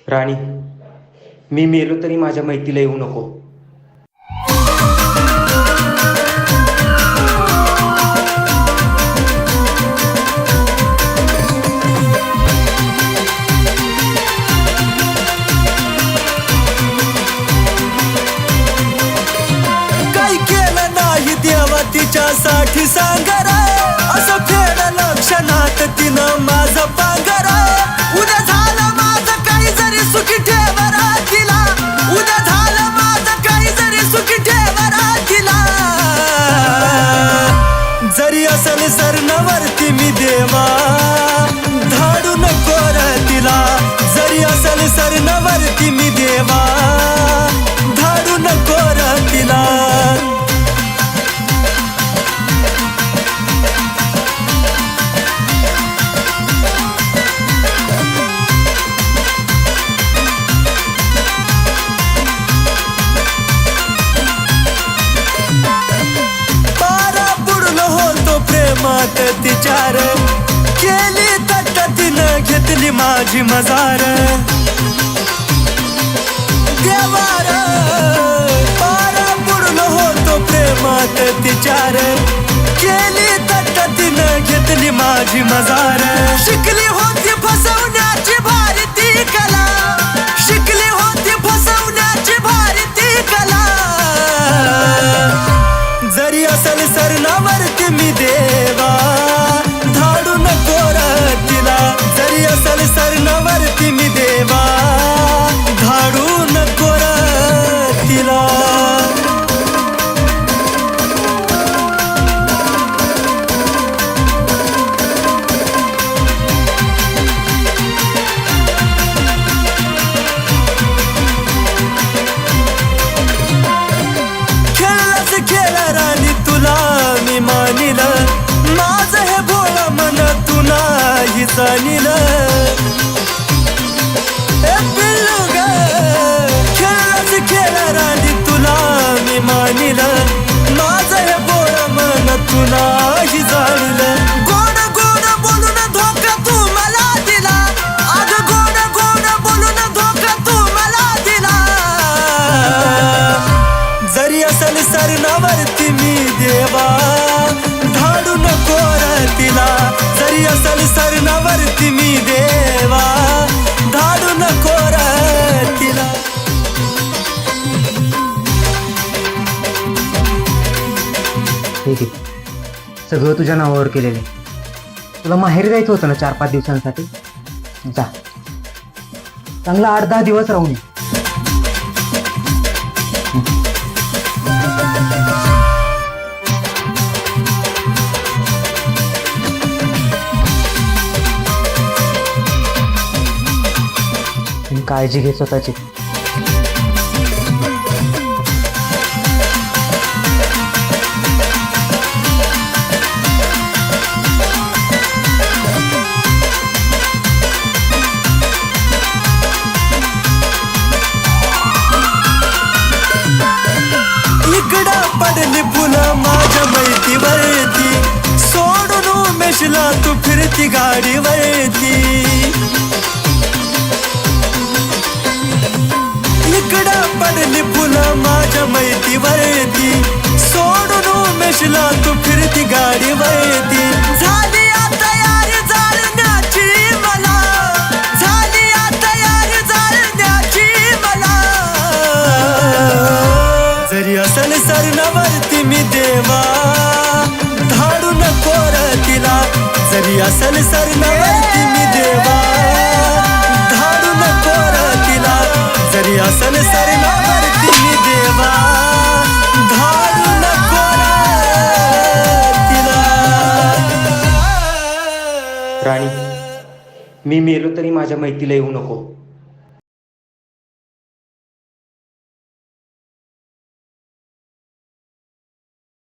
राणी, मी मेलो तरी माझ्या मैतीला येऊ नको. काही केलं नाही देवा तिच्यासाठी सांगरा, असं फेडलं क्षणात तिनं माझं पांघरा. उद्या झालं माझं काही जरी सुखी ठेवरा तिला, उद्या झालं माझं काही जरी सुखी ठेवरा तिला. जरी असेल सरणावरती मी देवा धाडू नको रे तिला. जरी असेल सरणावरती मी देवा धाडू नको रे तिला. प्रेमात तिचार केली तट तिनं घेतली माझी मजार. देवार पारा बुडलो होतो प्रेमात तिचार केली तट तिनं घेतली माझी मजार. शिकली होती फसवण्याची भारी ती कला, शिकली होती फसवण्याची भारी ती कला. जरी असेल सरणावरती मी देवा धाडू नको रे तिला. जरी असेल सरणावरती मी देवा धाडू नको रे तिला. मानिलं माझं हे भोळं मन तू नाही जाणीलं. पिल्लू ग खेळच खेळ राणी तुला मी मानिलं, माझं हे भोळं मन तू नाही जाणीलं. गोड गोड बोलून धोका तू मला दिला, अग गोड गोड बोलून धोका तू मला दिला. जरी असेल सरणावरती मी देवा धाडू नको रे तिला. जरी असेल सरणावरती मी देवा धाडू नको रे तिला. ठीक आहे, सगळं तुझ्या नावावर केलेलं आहे. तुला माहेर जायचं होतं ना 4-5 दिवसांसाठी, जा. चांगला 8-10 दिवस राहून ये. काळजी घे स्वतःची. इकडं पडली फुलं माझ्या मैतीवरती, सोडून उमेशला तू फिरती गाडीवरती. इकडं पडली फुलं माझ्या मैतीवरती, सोडून उमेशला तू फिरती गाडीवरती. झाली आता यार जाळण्याची मला, झाली आता यार जाळण्याची मला. जरी असेल सरणावरती मी देवा धाडू नको रे तिला. जरी असेल सरणावरती मी देवा धाडू नको रे तिला. जरी असेल सरणावरती मी देवा धाडू नको रे तिला. राणी, मी मेलो तरी माझ्या मैतीला येऊ नको.